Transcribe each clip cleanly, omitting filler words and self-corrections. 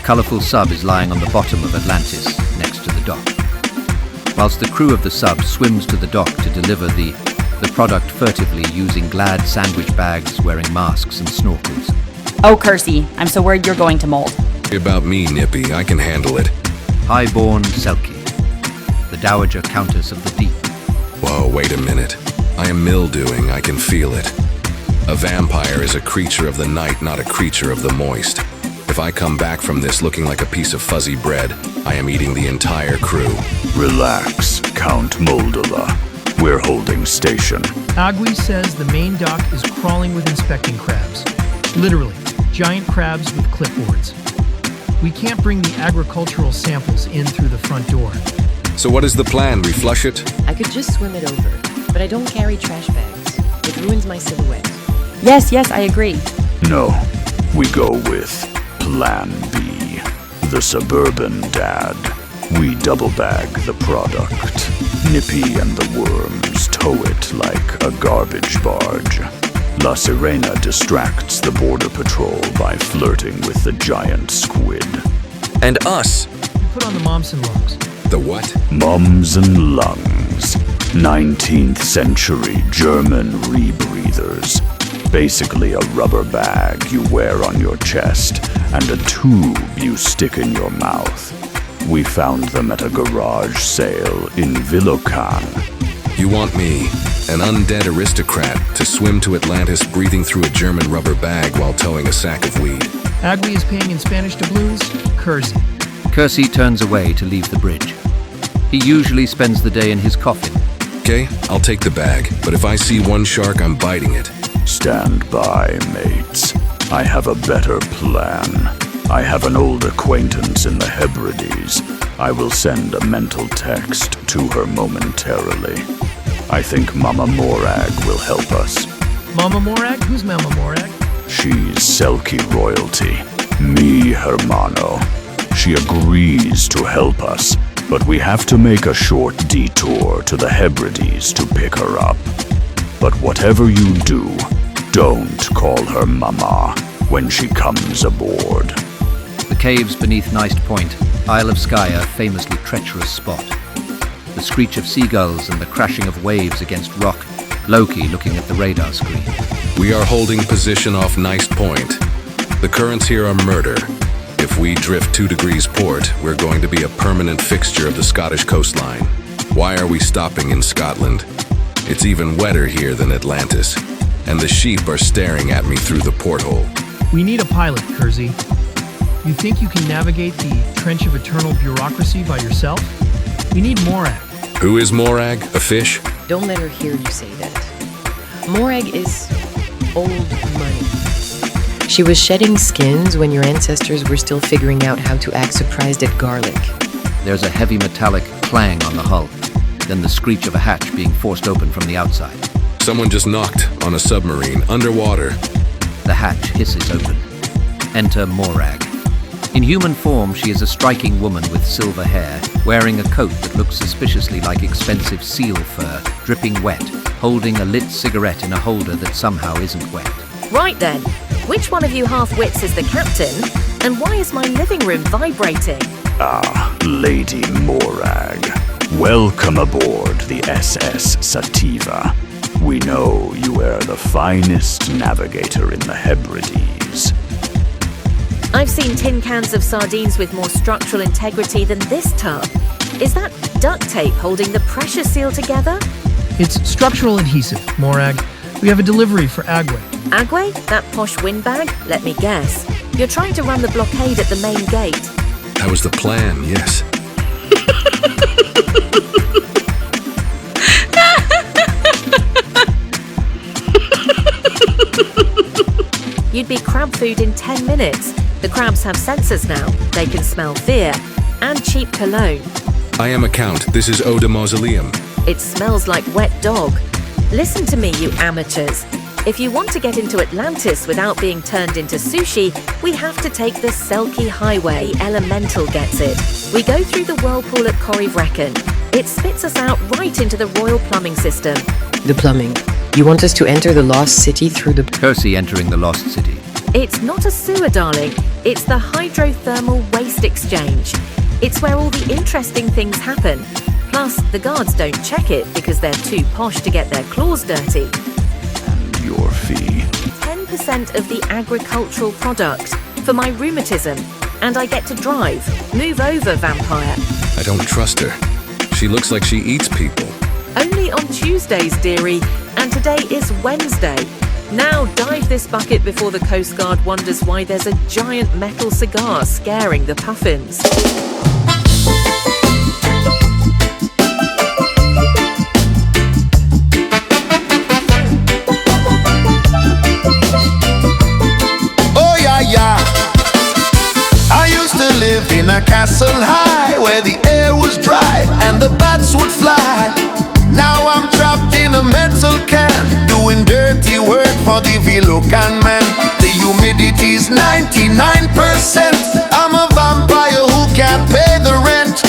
colourful sub is lying on the bottom of Atlantis, next to the dock. Whilst the crew of the sub swims to the dock to deliver the product furtively using glad sandwich bags, wearing masks and snorkels. Oh, Kersey, I'm so worried you're going to mold. About me, Nippy, I can handle it. Highborn Selkie, the Dowager Countess of the Deep. Whoa, wait a minute. I am mildewing, I can feel it. A vampire is a creature of the night, not a creature of the moist. If I come back from this looking like a piece of fuzzy bread, I am eating the entire crew. Relax, Count Moldova. We're holding station. Agwe says the main dock is crawling with inspecting crabs. Literally, giant crabs with clipboards. We can't bring the agricultural samples in through the front door. So what is the plan? We flush it? I could just swim it over, but I don't carry trash bags. It ruins my silhouette. Yes, I agree. No, we go with Plan B. The suburban dad. We double bag the product. Nippy and the worms tow it like a garbage barge. La Sirena distracts the border patrol by flirting with the giant squid. And us? We put on the Momsen lungs. The what? Mums and lungs. 19th century German rebreathers. Basically a rubber bag you wear on your chest and a tube you stick in your mouth. We found them at a garage sale in Vilokan. You want me, an undead aristocrat, to swim to Atlantis breathing through a German rubber bag while towing a sack of weed? Agwe is paying in Spanish doubloons. Kersey. Kersey turns away to leave the bridge. He usually spends the day in his coffin. Okay, I'll take the bag, but if I see one shark, I'm biting it. Stand by, mates. I have a better plan. I have an old acquaintance in the Hebrides. I will send a mental text to her momentarily. I think Mama Morag will help us. Mama Morag? Who's Mama Morag? She's Selkie royalty. Mi hermano. She agrees to help us, but we have to make a short detour to the Hebrides to pick her up. But whatever you do, don't call her Mama when she comes aboard. The caves beneath Neist Point, Isle of Skye, a famously treacherous spot. The screech of seagulls and the crashing of waves against rock. Loki looking at the radar screen. We are holding position off Neist Point. The currents here are murder. If we drift 2 degrees port, we're going to be a permanent fixture of the Scottish coastline. Why are we stopping in Scotland? It's even wetter here than Atlantis, and the sheep are staring at me through the porthole. We need a pilot, Kersey. You think you can navigate the trench of eternal bureaucracy by yourself? We need Morag. Who is Morag? A fish? Don't let her hear you say that. Morag is old money. She was shedding skins when your ancestors were still figuring out how to act surprised at garlic. There's a heavy metallic clang on the hull, then the screech of a hatch being forced open from the outside. Someone just knocked on a submarine, underwater. The hatch hisses open. Enter Morag. In human form, she is a striking woman with silver hair, wearing a coat that looks suspiciously like expensive seal fur, dripping wet, holding a lit cigarette in a holder that somehow isn't wet. Right then, which one of you half-wits is the captain, and why is my living room vibrating? Ah, Lady Morag. Welcome aboard the SS Sativa. We know you are the finest navigator in the Hebrides. I've seen tin cans of sardines with more structural integrity than this tub. Is that duct tape holding the pressure seal together? It's structural adhesive, Morag. We have a delivery for Agwe. Agwe? That posh windbag? Let me guess. You're trying to run the blockade at the main gate. That was the plan, yes. You'd be crab food in 10 minutes. The crabs have sensors now. They can smell fear and cheap cologne. I am a count. This is Oda Mausoleum. It smells like wet dog. Listen to me, you amateurs. If you want to get into Atlantis without being turned into sushi, we have to take the Selkie Highway. The Elemental gets it. We go through the whirlpool at Corryvreckan. It spits us out right into the royal plumbing system. The plumbing. You want us to enter the lost city through the... Kersey entering the lost city. It's not a sewer, darling. It's the hydrothermal waste exchange. It's where all the interesting things happen. Plus, the guards don't check it because they're too posh to get their claws dirty. Your fee. 10% of the agricultural product for my rheumatism. And I get to drive. Move over, vampire. I don't trust her. She looks like she eats people. Only on Tuesdays, dearie. And today is Wednesday. Now dive this bucket before the Coast Guard wonders why there's a giant metal cigar scaring the puffins. Oh yeah, yeah. I used to live in a castle high where the air was dry and the bats would fly. Now I'm trapped in a metal can, doing dirty work for the Vilokan man. The humidity's 99%. I'm a vampire who can't pay the rent.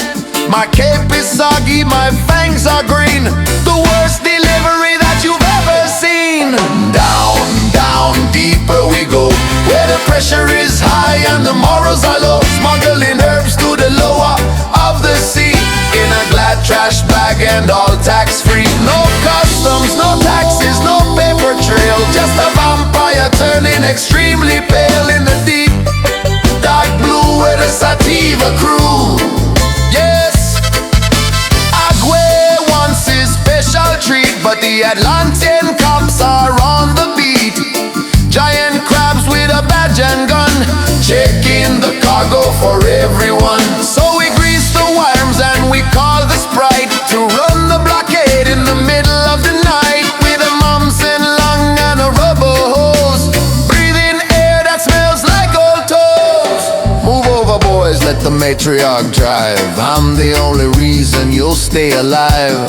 My cape is soggy, my fangs are green. The worst delivery that you've ever seen. Down, down, deeper we go, where the pressure is high and the morals are low. Smuggling herbs to the lower of the sea, in a glad trash bag and all tax-free. No customs, no taxes, no paper trail. Just a vampire turning extremely pale in the deep dark blue with a Sativa crew. Yes, Agwe wants his special treat, but the Atlantean cops are on the beat. Giant crabs with a badge and gun, checking the cargo for everyone. So we grease the worms and we call the Sprite to run the blockade in the middle of the night, with a Mumsen lung and a rubber hose, breathing air that smells like old toes. Move over, boys, let the matriarch drive. I'm the only reason you'll stay alive.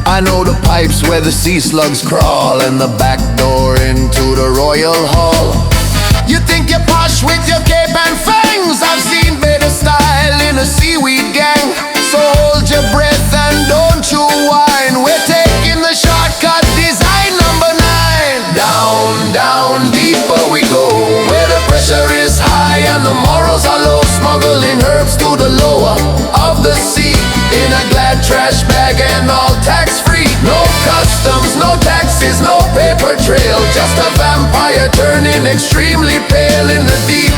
I know the pipes where the sea slugs crawl, and the back door into the royal hall. You think you're posh with your cape and fangs? I've seen better style in a seaweed gang. So hold your breath and don't you whine. We're taking the shortcut, design number 9. Down, down, deeper we go, where the pressure is high and the morals are low. Smuggling herbs to the lower of the sea, in a glad trash bag and all tax-free. No customs, no taxes, no paper trail. Just a vampire turning extremely pale in the deep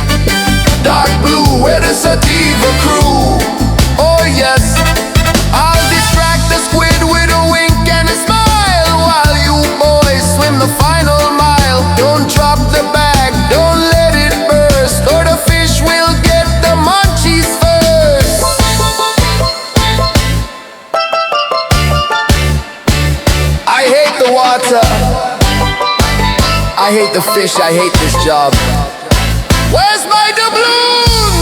dark blue with a Sativa crew. Oh yes, I'll distract the squid with a wink and a smile, while you boys swim the final mile. Don't drop the bag, don't let it burst, or the fish will get the munchies first. I hate the water, I hate the fish, I hate this job. Where's my doubloon?